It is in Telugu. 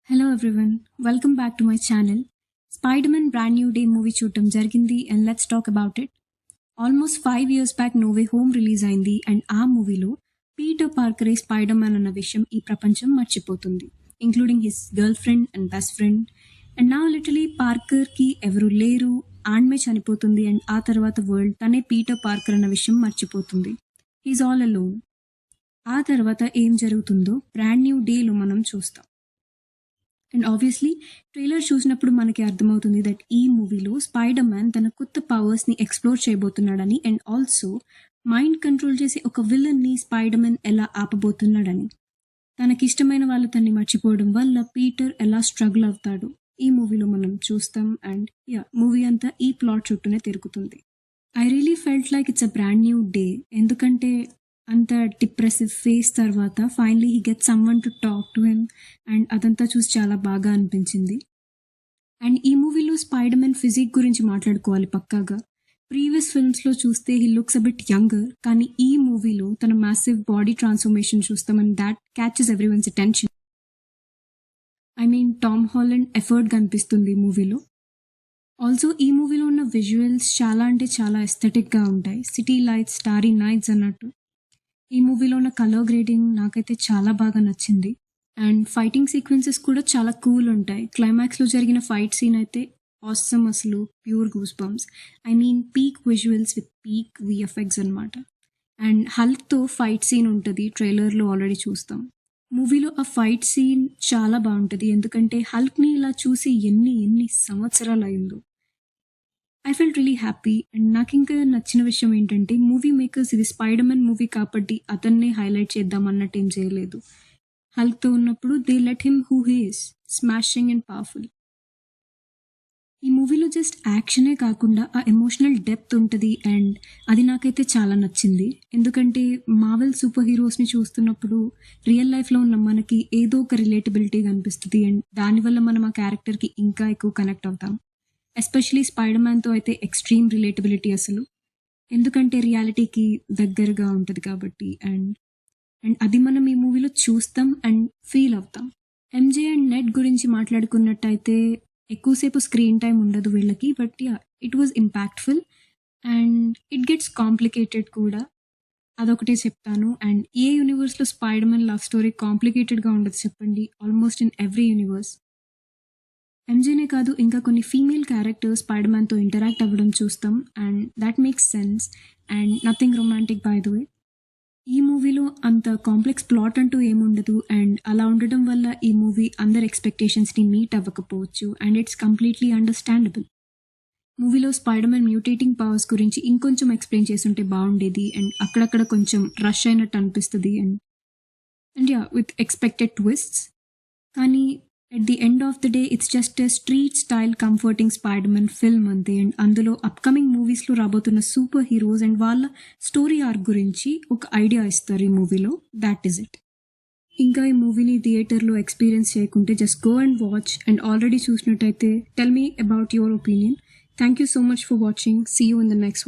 Hello everyone, welcome back to my channel. Spider Man brand new day movie చూడటం జరిగింది and let's talk about it. Almost 5 years back no way home release అయింది అండ్ ఆ మూవీలో పీటర్ పార్కరే స్పైడర్ మ్యాన్ అన్న విషయం ఈ ప్రపంచం మర్చిపోతుంది, including his girlfriend and best friend. And నా లిటరలీ పార్కర్కి ఎవరు లేరు, ఆన్మే చనిపోతుంది అండ్ ఆ తర్వాత వరల్డ్ తనే పీటర్ పార్కర్ అన్న విషయం మర్చిపోతుంది. He's all alone. ఆ తర్వాత ఏం జరుగుతుందో బ్రాండ్ న్యూ డేలో మనం చూస్తాం. అండ్ ఆబ్వియస్లీ ట్రైలర్ చూసినప్పుడు మనకి అర్థమవుతుంది దట్ ఈ మూవీలో స్పైడర్ మ్యాన్ తన కొత్త పవర్స్ని ఎక్స్ప్లోర్ చేయబోతున్నాడని అండ్ ఆల్సో మైండ్ కంట్రోల్ చేసి ఒక విలన్ని స్పైడర్ మ్యాన్ ఎలా ఆపబోతున్నాడని. తనకిష్టమైన వాళ్ళు తన్ని మర్చిపోవడం వల్ల పీటర్ ఎలా స్ట్రగుల్ అవుతాడు ఈ మూవీలో మనం చూస్తాం. అండ్ మూవీ అంతా ఈ ప్లాట్ చుట్టూనే తిరుగుతుంది. I really felt like it's a brand new day, ఎందుకంటే అంత డిప్రెసివ్ ఫేస్ తర్వాత finally he get someone to talk to him and అదంతా చూసి చాలా బాగా అనిపించింది. అండ్ ఈ మూవీలో స్పైడర్ మ్యాన్ ఫిజిక్ గురించి మాట్లాడుకోవాలి పక్కాగా. ప్రీవియస్ ఫిల్మ్స్లో చూస్తే he looks a bit younger, కానీ ఈ మూవీలో తన మ్యాసివ్ బాడీ ట్రాన్స్ఫర్మేషన్ చూస్తాం and that catches everyone's attention. I mean Tom Holland effort కనిపిస్తుంది ఈ మూవీలో. ఆల్సో ఈ మూవీలో ఉన్న విజువల్స్ చాలా అంటే చాలా ఎస్థెటిక్గా ఉంటాయి, సిటీ లైట్స్, స్టారీ నైట్స్ అన్నట్టు. ఈ మూవీలో ఉన్న కలర్ గ్రేడింగ్ నాకైతే చాలా బాగా నచ్చింది అండ్ ఫైటింగ్ సీక్వెన్సెస్ కూడా చాలా కూల్ ఉంటాయి. క్లైమాక్స్లో జరిగిన ఫైట్ సీన్ అయితే ఆసమ్, అసలు pure goose bumps. I mean peak visuals with peak VFX అనమాట. అండ్ హల్క్తో ఫైట్ సీన్ ఉంటుంది, ట్రైలర్లో ఆల్రెడీ చూస్తాం. మూవీలో ఆ ఫైట్ సీన్ చాలా బాగుంటుంది, ఎందుకంటే హల్క్ని ఇలా చూసి ఎన్ని సంవత్సరాలు అయిందో. I felt really happy. And నాకు ఇంకా నచ్చిన విషయం ఏంటంటే మూవీ మేకర్స్ ఇది స్పైడర్ మ్యాన్ మూవీ కాబట్టి అతన్నే హైలైట్ చేద్దాం అన్నట్టు ఏం చేయలేదు. హల్క్తో ఉన్నప్పుడు they let him who he is, smashing and powerful. ఈ మూవీలో జస్ట్ యాక్షనే కాకుండా ఆ ఎమోషనల్ డెప్త్ ఉంటుంది అండ్ అది నాకైతే చాలా నచ్చింది, ఎందుకంటే మార్వెల్ సూపర్ హీరోస్ని చూస్తున్నప్పుడు రియల్ లైఫ్లో ఉన్న మనకి ఏదో ఒక రిలేటబిలిటీ కనిపిస్తుంది అండ్ దానివల్ల మనం ఆ క్యారెక్టర్కి ఇంకా ఎక్కువ కనెక్ట్ అవుతాం. ఎస్పెషలీ స్పైడర్ మ్యాన్తో అయితే ఎక్స్ట్రీమ్ రిలేటబిలిటీ అసలు, ఎందుకంటే రియాలిటీకి దగ్గరగా ఉంటుంది కాబట్టి. అండ్ అది మనం ఈ మూవీలో చూస్తాం అండ్ ఫీల్ అవుతాం. ఎంజే అండ్ నెట్ గురించి మాట్లాడుకున్నట్టయితే ఎక్కువసేపు స్క్రీన్ టైం ఉండదు వీళ్ళకి, but it was impactful and it gets complicated కూడా, అదొకటే చెప్తాను. అండ్ ఏ యూనివర్స్లో స్పైడర్ మ్యాన్ లవ్ స్టోరీ కాంప్లికేటెడ్గా ఉండదు చెప్పండి, ఆల్మోస్ట్ ఇన్ ఎవ్రీ యూనివర్స్. ఎంజేనే కాదు ఇంకా కొన్ని ఫీమేల్ క్యారెక్టర్స్ స్పైడర్ మ్యాన్తో ఇంటరాక్ట్ అవ్వడం చూస్తాం and that makes sense and nothing romantic by the way. ఈ మూవీలో అంత కాంప్లెక్స్ ప్లాట్ అంటూ ఏముండదు అండ్ అలా ఉండడం వల్ల ఈ మూవీ అందరి ఎక్స్పెక్టేషన్స్ని మీట్ అవ్వకపోవచ్చు అండ్ ఇట్స్ కంప్లీట్లీ అండర్స్టాండబుల్. మూవీలో స్పైడర్ మ్యాన్ మ్యూటేటింగ్ పవర్స్ గురించి ఇంకొంచెం ఎక్స్ప్లెయిన్ చేస్తుంటే బాగుండేది అండ్ అక్కడక్కడ కొంచెం రష్ అయినట్టు అనిపిస్తుంది అండ్ విత్ ఎక్స్పెక్టెడ్ ట్విస్ట్స్. కానీ at the end of the day it's just a street style comforting Spider-Man film అంతే. అండ్ అందులో అప్కమింగ్ మూవీస్లో రాబోతున్న సూపర్ హీరోస్ అండ్ వాళ్ళ స్టోరీ ఆర్క్ గురించి ఒక ఐడియా ఇస్తారు ఈ మూవీలో. That is it. ఇంకా ఈ మూవీని థియేటర్లో ఎక్స్పీరియన్స్ చేయకుంటే just go and watch, and already చూసినట్టయితే tell me about your opinion. Thank you so much for watching. See you in the next